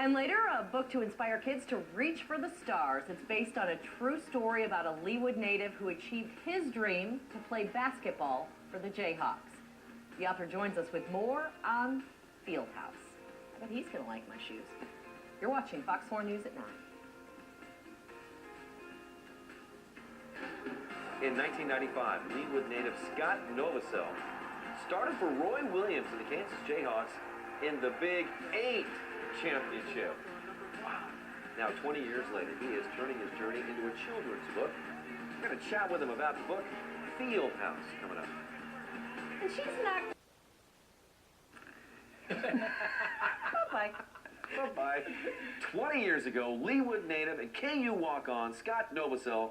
And later, a book to inspire kids to reach for the stars. It's based on a true story about a Leawood native who achieved his dream to play basketball for the Jayhawks. The author joins us with more on FIELDHOUSE. I bet he's going to like my shoes. You're watching Fox 4 News at 9. In 1995, Leawood native Scott Novosel started for Roy Williams and the Kansas Jayhawks in the Big 8 championship. Wow. Now, 20 years later, he is turning his journey into a children's book. We're going to chat with him about the book, FIELDHOUSE, coming up. And she's not... Bye-bye. Bye-bye. 20 years ago, Leawood native and KU walk-on Scott Novosel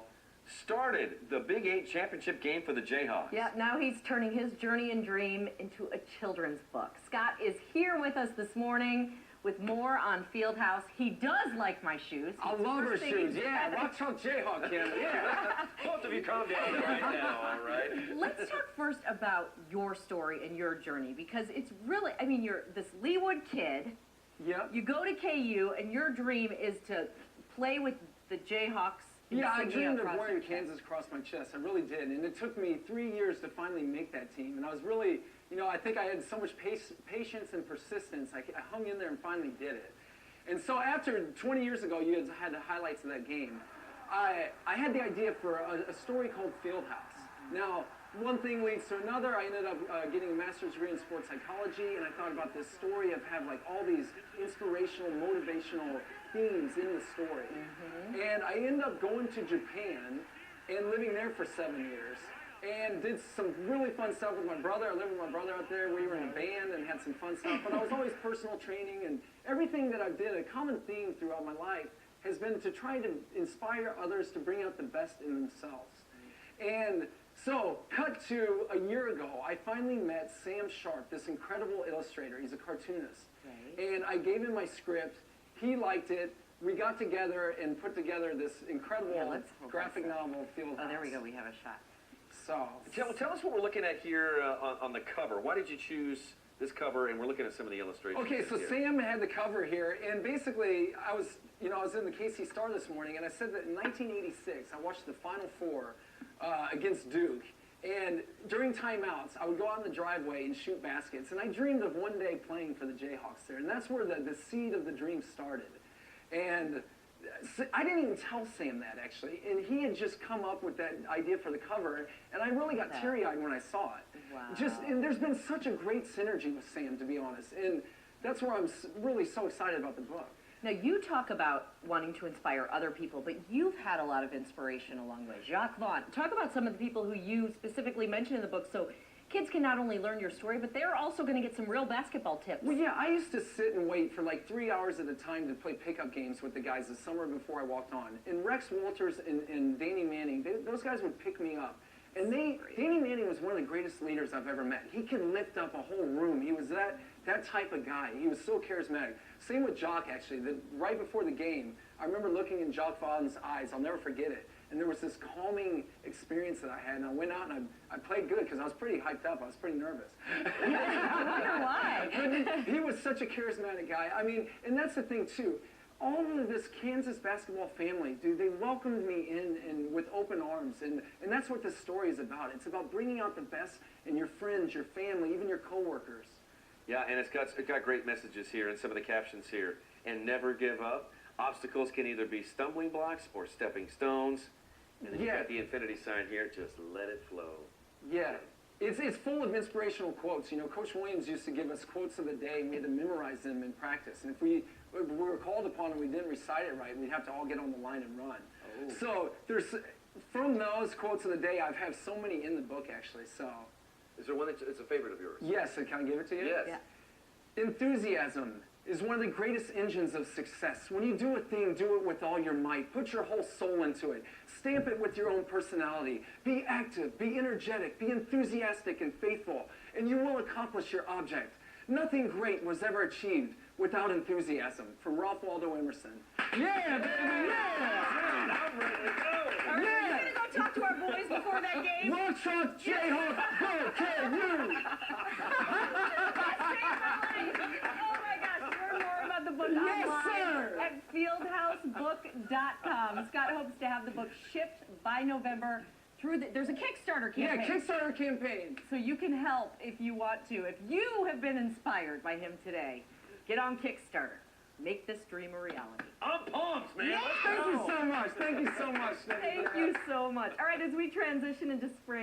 started the Big 8 championship game for the Jayhawks. Yeah, now he's turning his journey and dream into a children's book. Scott is here with us this morning with more on FIELDHOUSE. He does like my shoes. I love her shoes, yeah. Watch out, Jayhawk, Kim. Yeah. Both of you calm down right now, all right? Let's talk first about your story and your journey, because it's really, I mean, you're this Leawood kid. Yep. You go to KU, and your dream is to play with the Jayhawks. Yeah, I dreamed of wearing Kansas across my chest. I really did. And it took me 3 years to finally make that team. And I was really, you know, I think I had so much patience and persistence. I hung in there and finally did it. And so after 20 years ago, you had the highlights of that game. I had the idea for a story called FIELDHOUSE. Now, one thing leads to another. I ended up getting a master's degree in sports psychology, and I thought about this story of have like all these inspirational, motivational themes in the story. And I ended up going to Japan and living there for 7 years and did some really fun stuff with my brother. I lived with my brother out there. We were in a band and had some fun stuff, but I was always personal training, and everything that I did, a common theme throughout my life has been to try to inspire others to bring out the best in themselves. And so, cut to a year ago, I finally met Sam Sharp, this incredible illustrator. He's a cartoonist. Right. And I gave him my script. He liked it. We got together and put together this incredible graphic novel, FIELDHOUSE. Oh, there we go. We have a shot. So, tell us what we're looking at here on the cover. Why did you choose this cover? And we're looking at some of the illustrations. Okay, so here. Sam had the cover here, and basically, I was in the KC Star this morning, and I said that in 1986, I watched the Final Four against Duke, and during timeouts, I would go out in the driveway and shoot baskets, and I dreamed of one day playing for the Jayhawks there, and that's where the seed of the dream started. And I didn't even tell Sam that, actually, and he had just come up with that idea for the cover, and I really got teary-eyed when I saw it. Wow. And there's been such a great synergy with Sam, to be honest, and that's where I'm really so excited about the book. Now, you talk about wanting to inspire other people, but you've had a lot of inspiration along the way. Jacques Vaughn, talk about some of the people who you specifically mentioned in the book, so kids can not only learn your story, but they're also going to get some real basketball tips. Well, yeah, I used to sit and wait for like 3 hours at a time to play pickup games with the guys the summer before I walked on. And Rex Walters and Danny Manning, those guys would pick me up. And Danny Manning was one of the greatest leaders I've ever met. He could lift up a whole room. He was that type of guy. He was so charismatic. Same with Jacques, actually. Right before the game, I remember looking in Jacques Vaughn's eyes. I'll never forget it. And there was this calming experience that I had. And I went out and I played good because I was pretty hyped up. I was pretty nervous. I wonder why. But he was such a charismatic guy. I mean, and that's the thing, too. All of this Kansas basketball family, dude, they welcomed me in and with open arms. And that's what this story is about. It's about bringing out the best in your friends, your family, even your coworkers. Yeah, and it's got great messages here and some of the captions here. And never give up. Obstacles can either be stumbling blocks or stepping stones. And then you got the infinity sign here. Just let it flow. Yeah. It's full of inspirational quotes. You know, Coach Williams used to give us quotes of the day, and we had to memorize them in practice. And if we were called upon and we didn't recite it right, we'd have to all get on the line and run. Oh. So from those quotes of the day, I've had so many in the book, actually. So, is there one that's a favorite of yours? Yes. Can I give it to you? Yes. Yeah. Enthusiasm is one of the greatest engines of success. When you do a thing, do it with all your might. Put your whole soul into it. Stamp it with your own personality. Be active, be energetic, be enthusiastic and faithful, and you will accomplish your object. Nothing great was ever achieved without enthusiasm. From Ralph Waldo Emerson. Yeah, baby, yeah! I'm ready to go. Are we going to go talk to our boys before that game? Watch out, Jayhawk, go KU! Oh my gosh, learn more about the book online. Yes, sir! at FIELDHOUSEBOOK.com. Scott hopes to have the book shipped by November through there's a Kickstarter campaign. Yeah, Kickstarter campaign. So you can help if you want to. If you have been inspired by him today, get on Kickstarter. Make this dream a reality. I'm pumped, man. Yeah. Let's Thank go. you so much. Thank you so much. Thank you so much. All right, as we transition into spring,